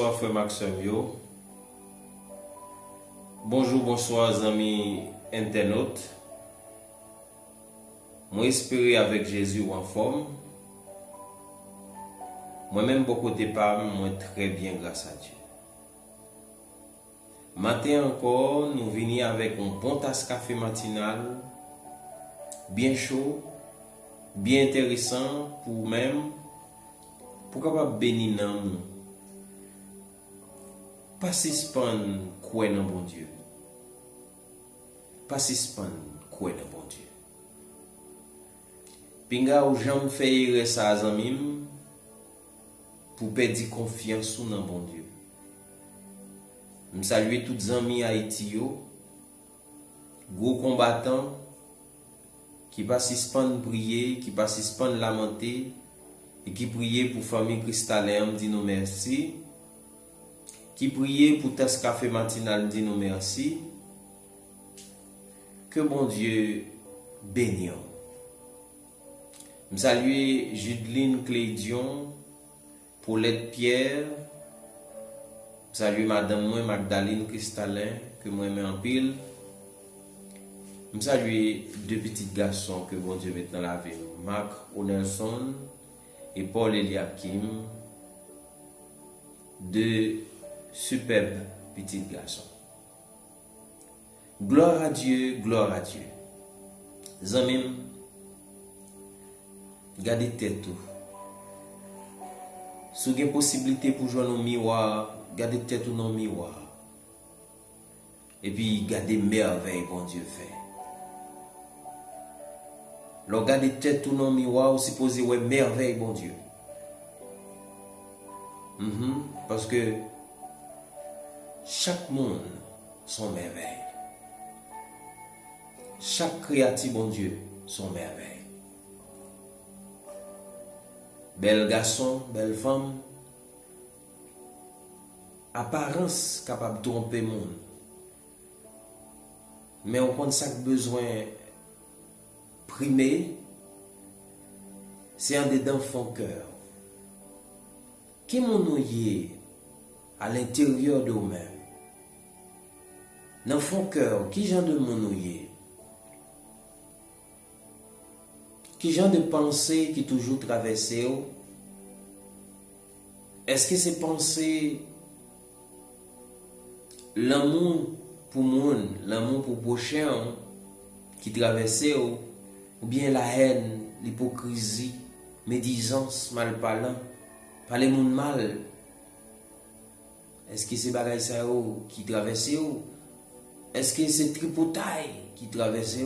bonsoir frère Maxime yo. Bonjour, bonsoir amis internautes. Moi espérer avec Jésus en forme. Moi-même beaucoup de pas moi très bien grâce à Dieu. Matin encore, nous venons avec un bon tasse café matinal, bien chaud, bien intéressant pour même, pour capable bénir nous. Pas suspendre quoi dans bon Dieu. Pas suspendre quoi dans bon Dieu. Pinga ou j'aime faire ça azamim pour perdre confiance dans bon Dieu. Je salue tous les amis Haïti yo, gros combattants qui pas suspendre prier, qui pas suspendre lamenter et qui prier pour famille Cristallin, dit nous merci. Qui prier pour tasse café matinal, dit nous merci. Que bon Dieu bénisse. Je salue Judeline Clédion, Paulette Pierre. Je salue Madame moi Magdalene Cristallin, que moi mets en pile. Je salue deux petits garçons que bon Dieu met dans la vie. Marc O'Nelson et Paul Eliakim. Deux superbes petits garçons. Gloire à Dieu, gloire à Dieu. Zamim, gardez tête tout. Si vous avez possibilité pour jouer dans le miroir, gardez tête tout dans le miroir. Et puis gardez merveille bon Dieu fait. Alors gardez tête tout dans le miroir, vous supposez ouais merveille bon Dieu. Parce que chaque monde son merveille. Chaque créature, bon Dieu, son merveille. Bel garçon, belle femme, apparence capable de tromper le monde. Mais on compte ça besoin primé, c'est un dedans fond cœur. Qui mon est à l'intérieur de vous-même? Dans fond cœur, qui genre de mon est? Qui genre de pensée qui toujours traverse? Est-ce que ces pensées, l'amour pour monde, l'amour pour prochain qui traverse, ou bien la haine, l'hypocrisie, médisance, malparlant, parler monde mal? Est-ce que c'est bagaille ça qui traverse? Est-ce que c'est tripotaille qui traverse?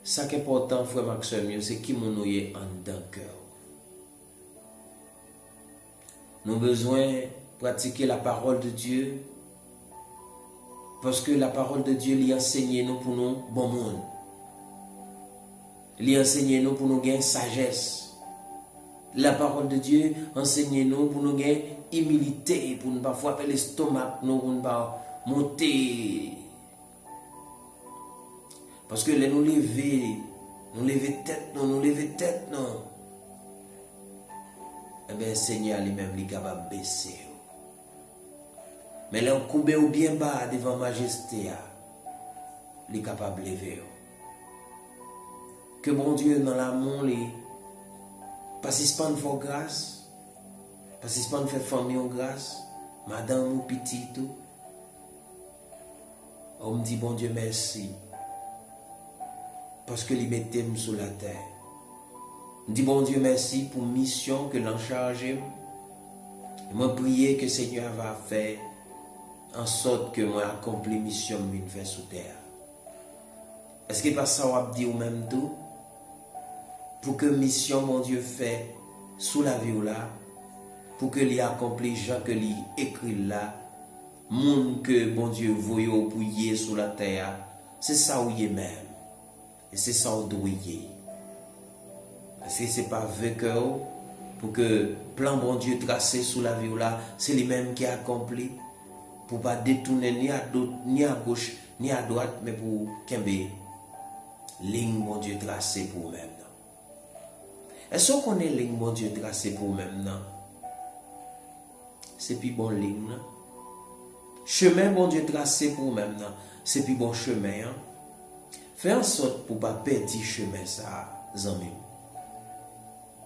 Ça qui est important, frère Maxime, c'est qui mon est en dedans cœur. Nous avons besoin de pratiquer la parole de Dieu parce que la parole de Dieu lui enseigne nous pour nous bon monde. Lui enseigne nous pour nous gagner sagesse. La parole de Dieu enseigne nous pour nous gagner humilité, pour ne pas frapper l'estomac, pour ne pas monter. Parce que les nous lever tête, nous lever tête, non. Eh bien, Seigneur lui-même, il est capable de baisser. Mais là, on coupe ou bien bas devant majesté, il est capable de lever. Que bon Dieu, dans l'amour, pas suspendre vos grâce, pas suspendre faire famille en grâce, madame ou petit tout. On me dit, bon Dieu, merci. Parce que il mettait sur la terre. Je dis bon Dieu merci pour la mission que l'on charge. Je prie que Seigneur va faire en sorte que moi accomplis la mission que je fais sur terre. Est-ce que pas ça on va dire ou même tout? Pour que la mission mon Dieu fait sous la vie là, pour que l'y accomplit Jean que l'y écrit là, monde que bon Dieu voyait pour y sur la terre, c'est ça où il est même. Et c'est ça où doit y. Parce que ce n'est pas vainqueur pour que plan bon Dieu tracé sous la vie là, c'est lui-même qui a accompli pour ne pas détourner ni à gauche ni à droite, mais pour qu'il ligne bon Dieu tracé pour vous-même. Est-ce qu'on est ligne, mon Dieu, tracé pour même, non? C'est plus bon ligne, non? Chemin, bon Dieu, tracé pour même, non? C'est plus bon chemin, hein? Fais en sorte pour ne pas perdre chemin, ça, zami.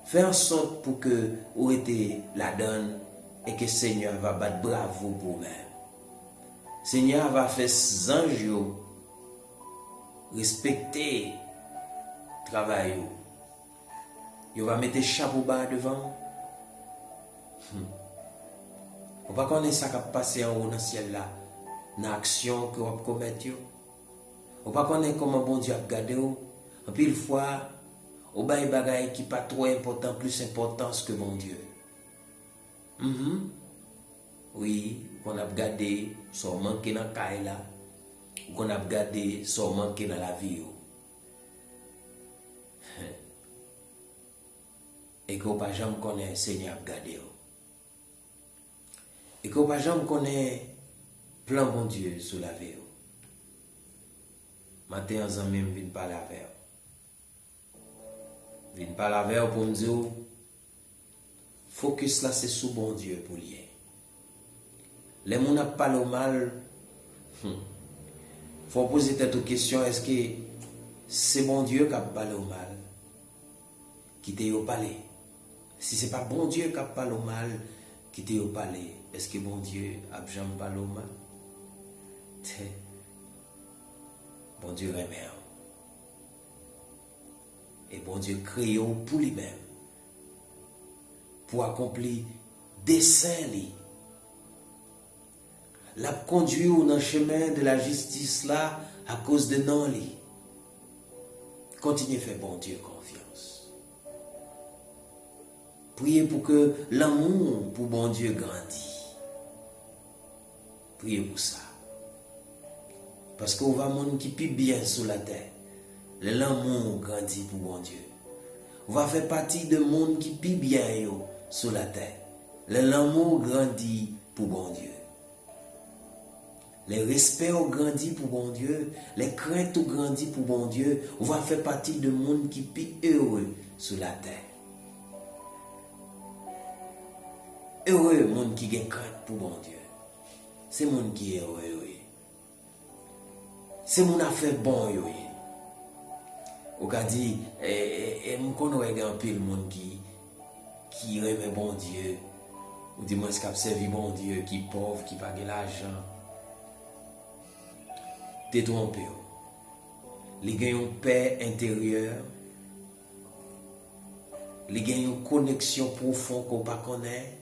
Fais en sorte pour que vous été la donne et que le Seigneur va battre bravo pour vous-même. Seigneur va faire ses anges respecter le travail. Il va mettre chapeau bas devant. On va connaître ça qui va passer en haut dans le ciel là, dans l'action que vous va commettre. On va connaître comment bon Dieu a gardé. En pile fois, on va des choses qui ne sont pas trop important, plus importance que bon Dieu. Oui, qu'on a gardé, ça manqué dans le caille là, qu'on a gardé, ça manqué dans la vie. Et qu'on ne peut jamais connaître le Seigneur a gardé. Et qu'on ne peut jamais connaître le plan bon Dieu sur la vie. Matin, en même viens parler avec vous. Viens parler avec vous pour me dire, focus là, c'est sous bon Dieu pour lier. Les gens n'ont pas le mal. Faut poser cette question, est-ce que c'est bon Dieu qui a parlé au mal? Qui t'a au palais? Si c'est pas bon Dieu qui a parlé au mal, qui t'a au palais, est-ce que bon Dieu a jamais parlé au mal? Bon Dieu remet. Et bon Dieu crée pour lui-même. Pour accomplir dessein lui. L'a conduit dans le chemin de la justice là à cause de non lui. Continuez à faire bon Dieu confiance. Priez pour que l'amour pour bon Dieu grandisse. Priez pour ça. Parce qu'on va monde qui pis bien sous la terre. L'amour grandit pour bon Dieu. On va faire partie de monde qui pis bien sous la terre. L'amour grandit pour bon Dieu. Les respects ont grandi pour bon Dieu. Les craintes ont grandi pour bon Dieu. On va faire partie de monde qui pis heureux sous la terre. Heureux monde qui a crainte pour bon Dieu. C'est monde qui est heureux. C'est mon affaire bon yo. Ou ka dit me connais un peu le monde qui aime bon Dieu ou du moins qui a servi bon Dieu, qui pauvre, qui pas de l'argent. T'es trompé. Les gens ont une paix intérieure. Les gens ont une connexion profonde qu'on pas connaît.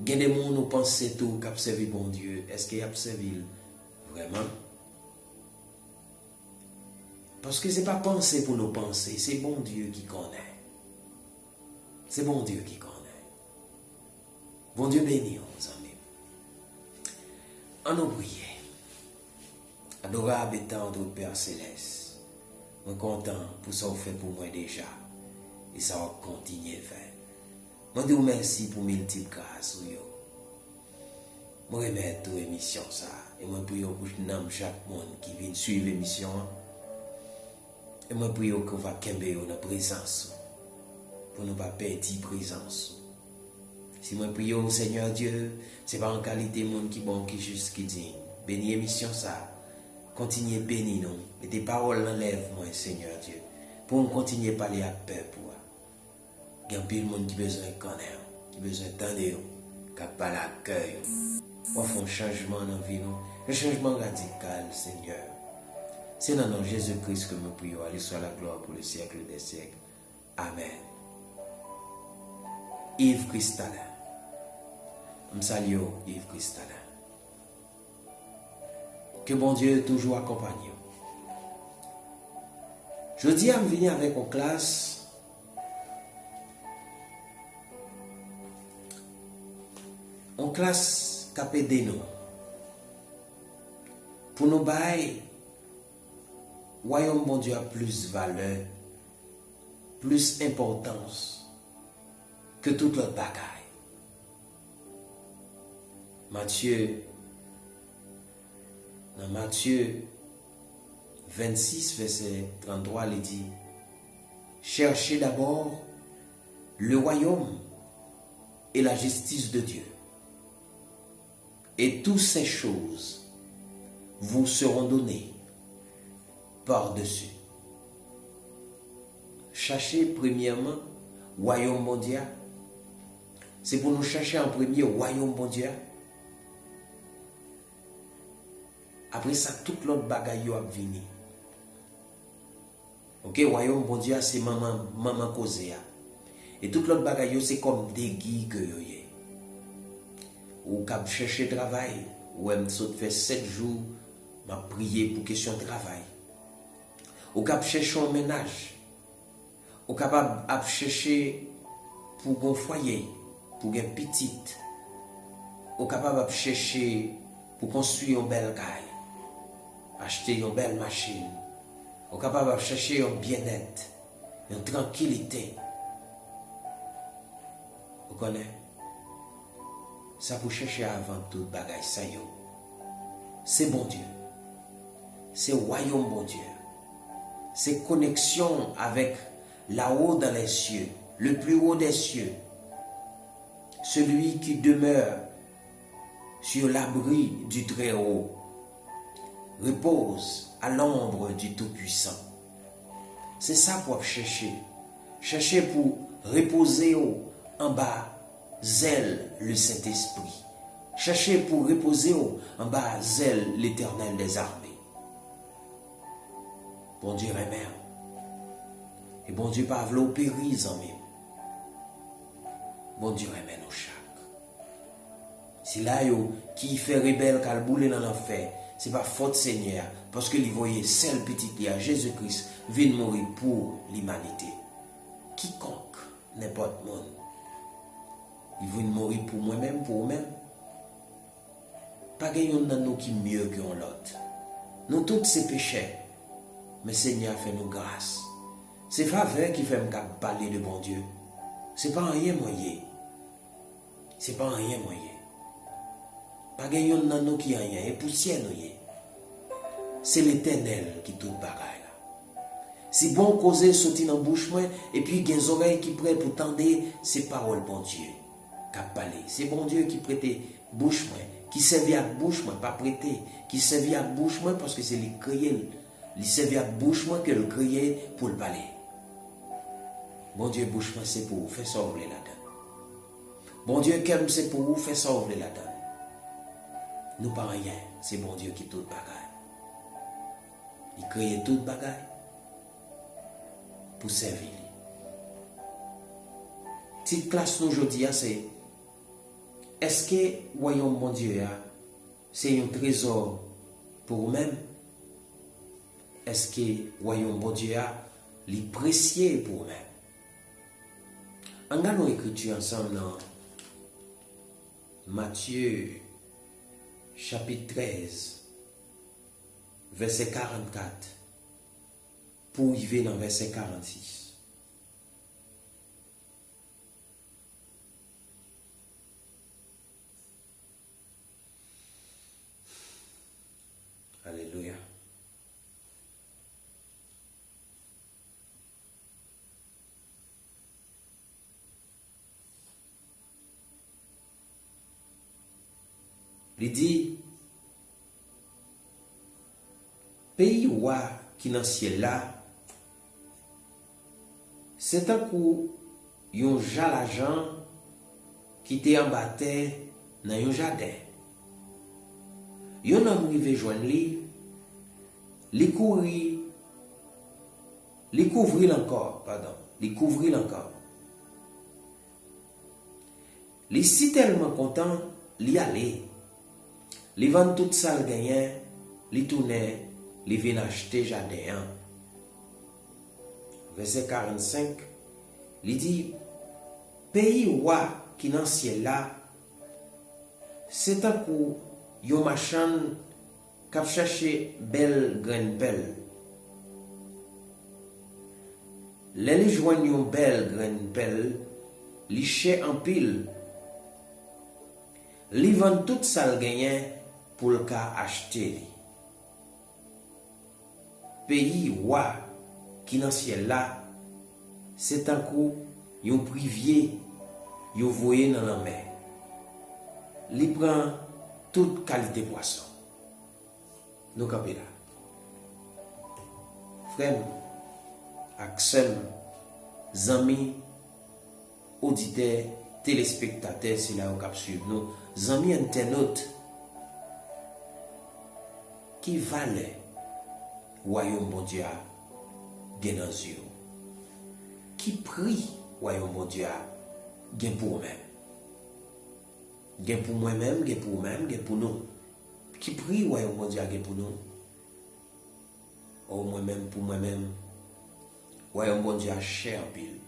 Il y a des gens qui pensent tout qui ont servi bon Dieu. Est-ce qu'il a servi vraiment? Parce que ce n'est pas penser pour nous penser, c'est bon Dieu qui connaît. C'est bon Dieu qui connaît. Bon Dieu béni, nos amis. En nous prier. Adorable et tendre Père Céleste. Je suis content pour ça que vous faites pour moi déjà. Et ça va continuer à faire. Je vous remercie pour multiples grâces. Je remercie toute l'émission. Et je prie pour chaque monde qui vient suivre l'émission. Et je prie que vous va kembe dans la présence. Pour ne pas perdre la présence. Si je prie au Seigneur Dieu, ce n'est pas en qualité de monde qui bon, qui juste, qui dit. Bénis l'émission ça. Continuez à bénir nous. Et tes paroles enlèvent moi, Seigneur Dieu. Pour nous continuer à parler à paix pour vous. Il y a un monde qui a besoin de connaître, qui a besoin d'entendre, qui a pas l'accueil. On fait un changement dans la vie, un changement radical, Seigneur. C'est dans le nom de Jésus-Christ que nous prions. Allez soit la gloire pour le siècle des siècles. Amen. Yves Cristallin. Je salue Yves Cristallin. Que bon Dieu toujours accompagne. Je dis à me venir avec une classe. En classe capé nous pour nous bailler royaume bon Dieu a plus valeur, plus importance que toute l'autre bagaille. Dans Matthieu 26 verset 33 il dit cherchez d'abord le royaume et la justice de Dieu. Et toutes ces choses vous seront données par-dessus. Cherchez premièrement royaume mondial. C'est pour nous chercher en premier royaume mondial. Après ça, toute l'autre bagaille va venir. Ok, royaume mondial, c'est maman causée. Et toute l'autre bagaille, c'est comme des guides que vous avez. Ou quand chercher travail, ou même fait 7 jours, m'a prié pour question de travail. Ou quand chercher un ménage, ou capable de chercher pour un foyer, pour un petit, ou capable de chercher pour construire une belle caille, acheter une belle machine, ou capable de chercher un bien-être, une tranquillité. Vous connaissez? Ça pour chercher avant tout bagaille ça yo. C'est bon Dieu. C'est royaume bon Dieu. C'est connexion avec là-haut dans les cieux, le plus haut des cieux. Celui qui demeure sur l'abri du Très-Haut repose à l'ombre du Tout-Puissant. C'est ça pour chercher. Chercher pour reposer en bas zèle le Saint-Esprit. Cherchez pour reposer en bas zèle l'Éternel des armées. Bon Dieu remet. Et bon Dieu pas v'lou péris en même. Bon Dieu remet nos chaque. Si là yo qui fait rebelle qu'al boule dans l'enfer, c'est pas faute Seigneur parce que il voyait seul petit à Jésus-Christ vient mourir pour l'humanité. Quiconque n'importe monde il veut mourir pour moi-même, pour vous-même. Pas gagnons dans nous qui mieux que l'autre. Nous tous ces péchés. Mais Seigneur fait nous grâce. C'est faveur qui fait me parler de bon Dieu. C'est pas rien moyen. C'est pas rien moyen. Pas gagnons dans nous qui rien. Et poussière nous. C'est l'Éternel qui tout bagaille là. Si bon causer sortir dans bouche moi et puis des oreilles qui prêt pour tendre ces paroles bon Dieu. C'est bon Dieu qui prêtait bouche moi, qui servait à bouche moi, pas prêter, qui servait à bouche moi parce que c'est lui crier, lui servait à bouche moi que le crier pour le parler. Bon Dieu bouche moi c'est pour vous faire sauver là-dedans. Bon Dieu qu'aime c'est pour vous faire sauver là-dedans. Nous pas rien, c'est bon Dieu qui tout bagaille. Il crée toute bagaille pour servir. Petite classe nous aujourd'hui c'est est-ce que royaume mon Dieu c'est un trésor pour vous-même? Est-ce que royaume mon Dieu est précieux pour vous-même? En regardant l'écriture ensemble dans Matthieu chapitre 13 verset 44 pour arriver dans verset 46. Alléluia. Il dit, pays roi qui dans le ciel là, c'est un coup, yon jalajan qui te en battait dans un jardin. Yon homme rive joindre li couvrir encore, pardon, li couvrir encore. Li si tellement content, li aller. Li vend tout ça le gagnant, li tourner, li vient acheter jardin. Verset 45, li dit pays roi qui dans ciel là, c'est un coup yon machan k'ap chercher belle graine belle. Les li joignent yon belle graine belle, li chè en pile. Li vend tout ça le gagnant pour le cas acheter. Pays roi qui dans ciel là, c'est un coup, yon privier, yon voyé dans la mer. Il prend toute qualité poisson. Nous campons là. Frère, Axel, amis, auditeurs, téléspectateurs, c'est là où cap suivre nous, amis internautes, qui valent royaume bon Dieu gen dans yeux, qui prie royaume bon Dieu gen pour eux-mêmes, gen pour moi-même, gen pour eux-mêmes, gen pour nous, qui prie royaume bon Dieu gen pour nous, oh moi-même pour moi-même, royaume bon Dieu cher pile.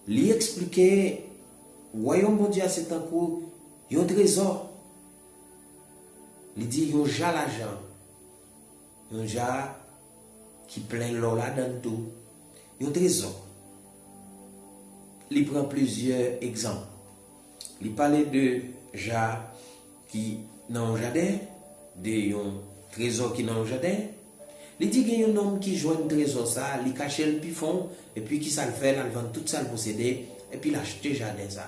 Lui expliquer royaume bon Dieu c'est un coup un trésor. Il dit yon ja l'argent. Yon ja qui plein l'or là dans tout. Yon trésor. Il prend plusieurs exemples. Il parlait de ja qui dans le jardin, de yon trésor qui dans le jardin. Il dit qu'il y a un homme qui joue un trésor ça, il cache le pifon, et puis qui ça le fait, il vend tout ça le posséder, et puis il achète le jardin ça.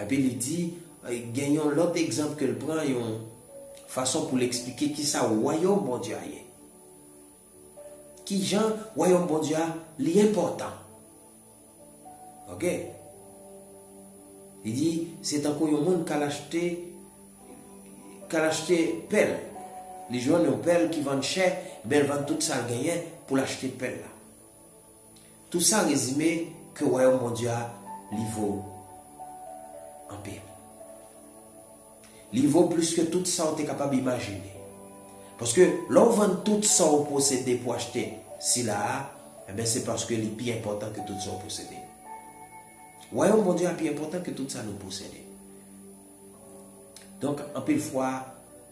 Et puis il dit, gagnons l'autre exemple que le prend, une façon pour l'expliquer qui ça royaume bon Dieu est. Qui Jean royaume bon Dieu l'important. OK? Il dit c'est encore un monde qui a acheté pelle. Les gens ont pelle qui vendent cher, ben ils vendent tout ça gagné pour l'acheter pelle là. Tout ça résumé que royaume bon Dieu il vaut en pile. Il vaut plus que tout ça on est capable d'imaginer. Parce que l'on vend tout ça on possède pour acheter, si là, eh ben c'est parce que il est plus important que tout ça on possède. Royaume bon Dieu est plus important que tout ça nous possède. Donc en pile fois,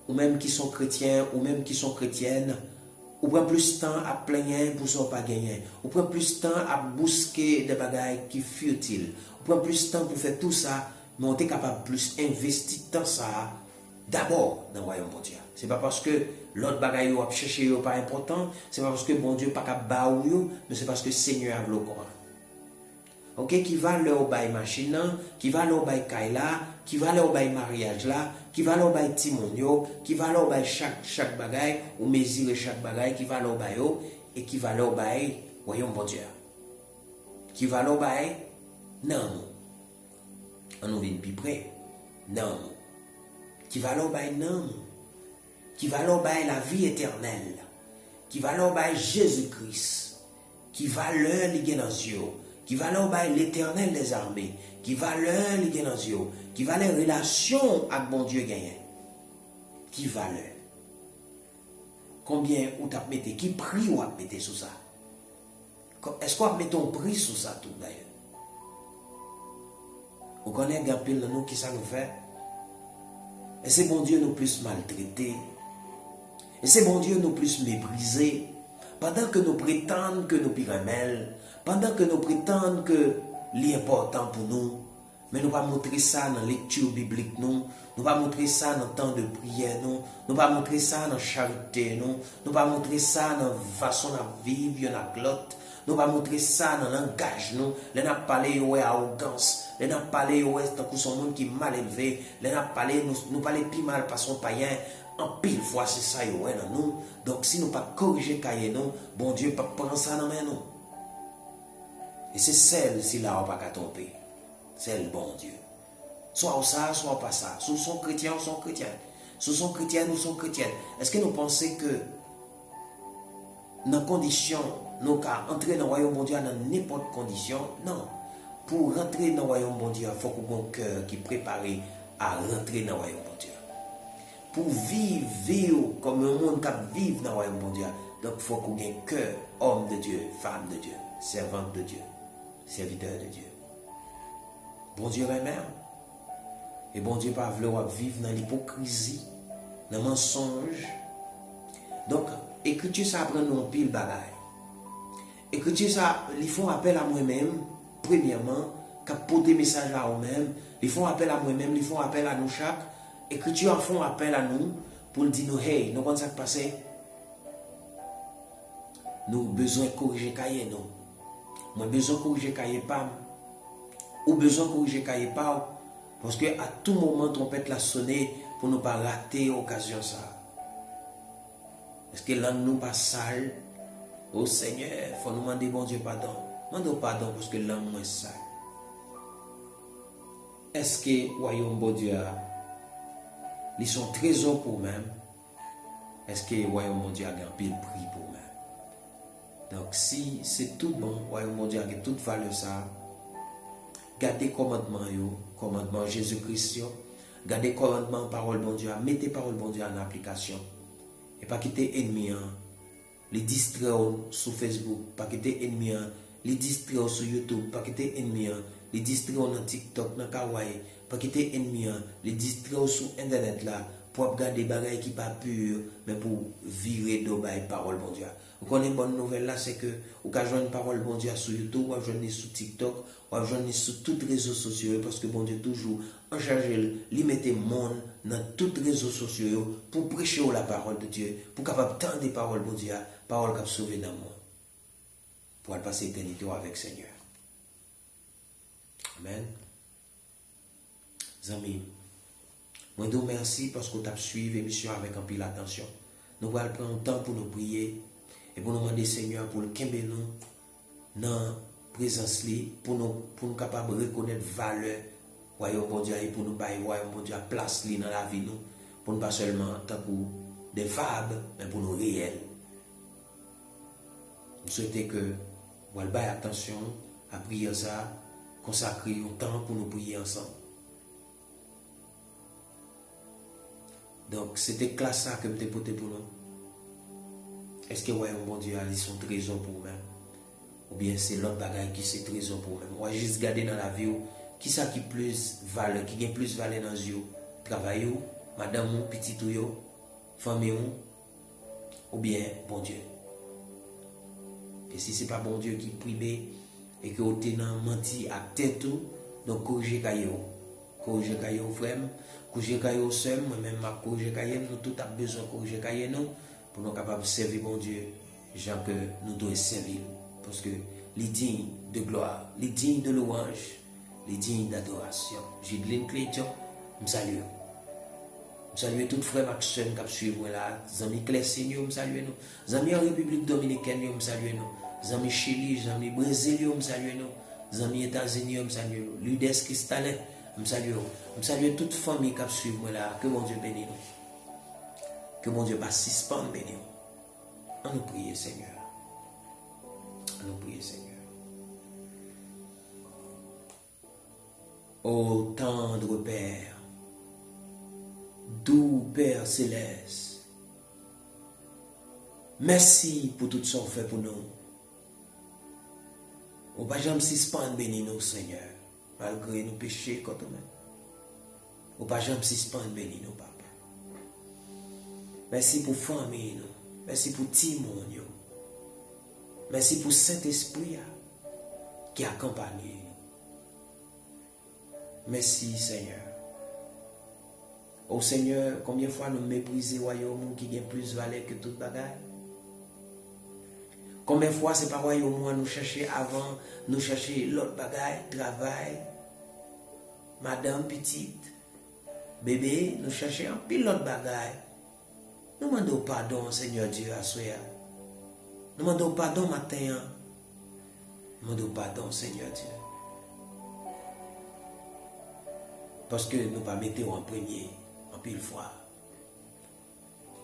ou même qui sont chrétiens, ou même qui sont chrétiennes, ou prend plus de temps à plaigner pour ça pas gagner. Ou prend plus de temps à bousquer des bagailles qui futiles. Ou prend plus de temps pour faire tout ça, mais on est capable plus investir dans ça d'abord dans le royaume bon Dieu. C'est pas parce que l'autre bagaille ou chercher pas important, c'est pas parce que bon Dieu pas capable ou mais c'est parce que Seigneur a voulu comment. OK, qui va leur bail machine, qui va leur bail kaila, qui va leur bail mariage là, qui va leur bail timonio, qui va leur bail chaque bagaille ou mesurer chaque bagaille, qui va leur bail et qui va leur bail royaume bon Dieu. Qui va leur bail non. On nous vient plus près. Non. Qui va leur bail non. Qui va leur bail la vie éternelle. Qui va leur bail Jésus-Christ. Qui va leur liguer dans yeux. Qui va leur bail l'éternel des armées. Qui va leur liguer dans yeux. Qui va les relations avec bon Dieu gagner. Qui va leur. Combien ou t'as mettez, qui prix ou a mettez sous ça? Est-ce qu'on met ton prix sous ça tout d'ailleurs? Vous connaissez Gapil nous qui ça nous fait? Et c'est bon Dieu nous plus maltraités. Et c'est bon Dieu nous plus méprisés. Pendant que nous prétendons que nous piramèles, pendant que nous prétendons que l'important pour nous, mais nous ne pas montrer ça dans la lecture biblique, nous ne pas montrer ça dans le temps de prière, nous ne pas montrer ça dans la charité, nous ne pas montrer ça dans la façon de vivre, dans l'autre. Nous pas montrer ça dans le langage, nous n'a parlé de arrogance, nous n'a parlé de tant que son monde qui est mal élevé, nous n'a parlé nous parler plus mal par son païen, en pile fois c'est ça ouais dans nous. Donc si nous pas corriger cahier nous, bon Dieu pas prendre ça dans main nous. Et c'est celle si là on pas qu'à tromper. C'est le bon Dieu. Soit ça, soit pas ça. Soit sont chrétiens ou sont chrétiens. Soit sont chrétiennes ou sont chrétiennes. Est-ce que nous pensons que dans condition nous qu'à entrer dans le royaume bon Dieu dans n'importe condition? Non. Pour rentrer dans le royaume bon Dieu, il faut qu'on ait un cœur qui est préparé à rentrer dans le royaume bon Dieu. Pour vivre comme un monde qui vit dans le royaume bon Dieu, donc il faut qu'on ait un cœur, homme de Dieu, femme de Dieu, servante de Dieu, serviteur de Dieu. Bon Dieu est mère. Et bon Dieu pas vouloir vivre dans l'hypocrisie, dans le mensonge. Donc, écriture ça apprend nous pile bagaille. Écriture ça, ils font appel à moi-même, premièrement, qu'à porter message à eux-mêmes, ils font appel à moi-même, ils font appel à nous chaque. Écriture font appel à nous pour dire nous, hey, nous comment ça passe? nous besoin corriger cahier nous. Moi besoin corriger cahier pas. Ou besoin corriger cahier pas. Parce que à tout moment, trompette la sonner pour ne pas rater l'occasion ça. Est-ce que langue nous pas sale? Oh Seigneur, il faut nous demander bon Dieu pardon. Demandons pardon parce que langue nous est sale. Est-ce que royaume bon Dieu ils sont trésors pour même? Est-ce que royaume bon Dieu a un pile prix pour même? Donc si c'est tout bon, royaume bon Dieu a toute valeur ça. Gardez commandement Jésus-Christ, gardez commandement parole bon Dieu, mettez parole bon Dieu en application. Et pas quitter ennemi, les distraire sur Facebook, pas quitter ennemi, les distraire sur YouTube, pas quitter ennemi, les distraire dans TikTok, dans Kawaii, pas quitter ennemi, les distraire sur Internet là, pour regarder des bagages qui pas pur, mais pour virer de parole bon Dieu. Vous connaissez une bonne nouvelle là, c'est que vous pouvez joindre une parole bon Dieu sur YouTube, ou joindre sur TikTok, ou joindre sur tous les réseaux sociaux, parce que bon Dieu toujours en charge, lui mettre monde dans tous les réseaux sociaux pour prêcher la parole de Dieu, pour capable tendre des paroles bon Dieu, parole qui sauver dans le monde, pour passer l'éternité avec le Seigneur. Amen. Amis, moi vous remercie parce que vous avez suivi l'émission avec un peu d'attention. Nous allons prendre un temps pour nous prier et pour nous demander Seigneur pour le camber nous dans la présence pour nous capables de reconnaître la valeur royaume bon Dieu et pour nous bailler royaume bon Dieu place dans la vie nous pour nous pas seulement tant pour des fables mais pour nous réels. Nous souhaitons que vous allez bailler attention à prier ça, consacrer un temps pour nous prier ensemble. Donc c'était classe ça que je t'ai porté pour nous. Est-ce que ouais, mon Dieu, ils sont trésors pour moi? Ou bien c'est l'autre bagaille qui c'est trésor pour moi? Moi, juste garder dans la vie, qui ça qui plus valeur, qui gagne plus valeur dans les yeux? Travail, madame, petit ou famille, ou bien bon Dieu? Et si ce n'est pas bon Dieu qui privé et que vous avez menti à tête, donc corrigez caillou. Corrigez caillou, frère. Corrigez caillou seul, moi-même, ma corrigez caillou, nous tout avons besoin de corriger caillou, nous. Pour nous capables de servir mon Dieu, gens que nous devons servir. Parce que les dignes de gloire, les dignes de louange, les dignes d'adoration. Gilles Clétion, je salue. Je salue tous les frères Maxime qui suivent là. Les amis Clessine, je salue nous. Les amis en République Dominicaine, je salue nous. Les amis Chili, les amis Brésil, je salue nous. Les amis États-Unis, je salue nous. Ludes Cristalin, je salue nous. Je salue toute famille qui suivent là. Que mon Dieu bénisse nous. Que mon Dieu passe suspendre, béni. On nous prie, Seigneur. On nous prie, Seigneur. Ô tendre Père, doux Père céleste, merci pour tout ce qu'on fait pour nous. On ne va jamais suspendre, béni nous, Seigneur, malgré nos péchés quand même. On ne va jamais suspendre, béni nous, Papa. Merci pour famille, merci pour Timon, merci pour Saint-Esprit qui accompagne nous. Merci Seigneur. Ô Seigneur, combien de fois nous méprisons le royaume qui a plus de valeur que toute bagaille? Combien de fois c'est pas le royaume nous chercher avant, nous chercher l'autre bagaille, travail, madame petite, bébé, nous chercher un pile l'autre bagaille. Nous demandons pardon, Seigneur Dieu, à soi. Nous demandons pardon matin. Nous demandons pardon, Seigneur Dieu. Parce que nous ne pas mettre en premier, en pile fois.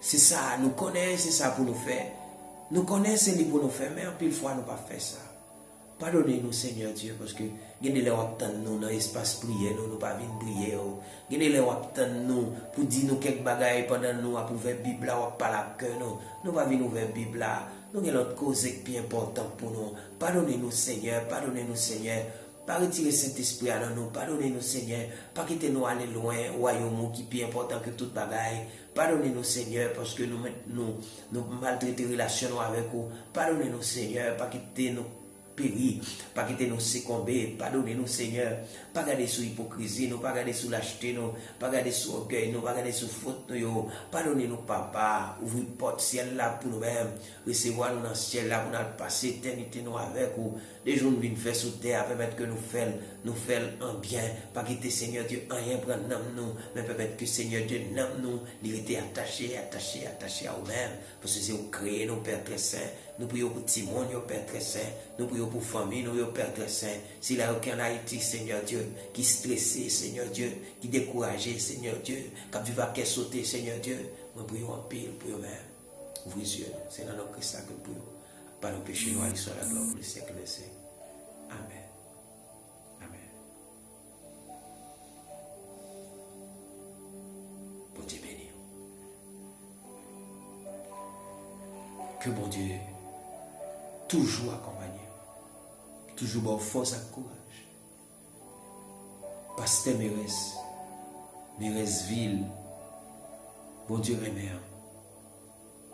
C'est ça, nous connaissons, c'est ça pour nous faire. Nous connaissons, c'est pour nous faire, mais en pile fois, nous ne pas faire ça. Pardonnez-nous, Seigneur Dieu, parce que nous nous dans l'espace prière, nous ne pas venir prier. Nous pour dire nous quelques bagailles pendant nous, pour ouvrir la Bible, ou pas la cœur, nous ne pas venir ouvrir la Bible. Nous avons l'autre cause qui est importante pour nous. Pardonnez-nous, Seigneur, pardonnez-nous, Seigneur. Pas retirer Saint-Esprit dans nous, pardonnez-nous, Seigneur. Pas quitter nous aller loin, royaume qui est plus important que toute bagaille. Pardonnez-nous, Seigneur, parce que nous maltraitons les relations avec vous. Pardonnez-nous, Seigneur, pas quitter nous périr, pas quitter nous succomber, pardonnez-nous Seigneur, pas garder sous hypocrisie, nous pas garder sous lâcheté, nous pas garder sous orgueil, nous pas garder sous faute, nous pardonnez-nous Papa, ouvrez porte ciel là pour nous-mêmes, recevoir nous dans le ciel là pour nous passer éternité nous avec ou des jours nous venons faire sous terre, permettre que nous faisons un bien, pas quitter Seigneur Dieu, rien prendre nous, mais permettre que Seigneur Dieu nous, il était attaché à nous-mêmes, parce que c'est vous créer nos Père très saint, nous prions pour Timon, nos Père très saint, nous prions pour famille, nos Père très saint, s'il y a aucun Haïti, Seigneur Dieu, qui stressé, Seigneur Dieu, qui découragé, Seigneur Dieu, qui va qu'à sauter, Seigneur Dieu, nous prions en pile pour eux-mêmes. Ouvrez les yeux, c'est dans notre Christ que nous prions. Par nos péchés, nous allons sur la gloire pour le siècle des siècles. Amen. Amen. Bon Dieu béni. Que bon Dieu toujours accompagné, toujours bon force et courage. Pasteur Mérez-Ville, bon Dieu remet,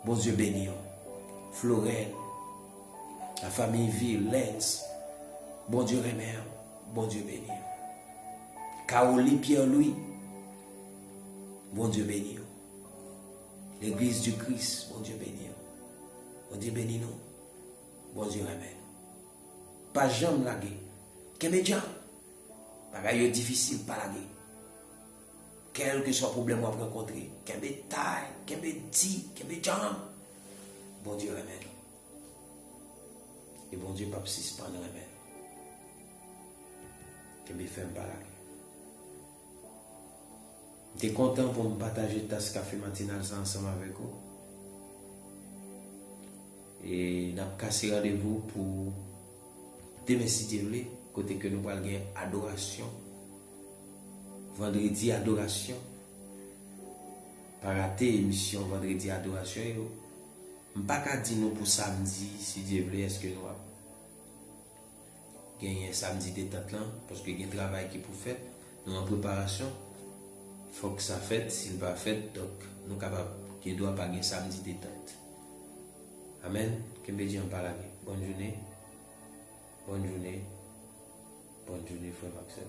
bon Dieu béni, Florel, la famille Ville, Lens, bon Dieu remet, bon Dieu béni. Caroline Pierre-Louis, bon Dieu béni. L'église du Christ, bon Dieu béni. Bon Dieu béni nous. Bon Dieu remet. Pas jamais laguer. Qu'est-ce que c'est difficile pas laguer. Quel que soit le problème qu'on rencontrer. Qu'est-ce que taille, qu'est-ce que dit, qu'est-ce que jam. Bon Dieu remet. Et bon Dieu pas suspendre remet. Qu'est-ce que fait pas laguer. J'étais content pour me partager ce café matinal ensemble avec vous. Et nous avons cassé rendez-vous pour demain si Dieu veut, côté que nous allons gagner adoration. Vendredi adoration. Pas rater l'émission vendredi adoration. Je ne vais pas dire nous pour samedi si Dieu veut, est-ce que nous allons gagner samedi détente là, parce que il y a un travail qui est pour faire, nous en préparation. Il faut que ça fait, s'il ne va pas faire, donc nous sommes capables, qu'il ne doit pas gagner samedi détente. Amen. Que me dit en parler. Bonne journée. Bonne journée. Bonne journée, frère Maxime.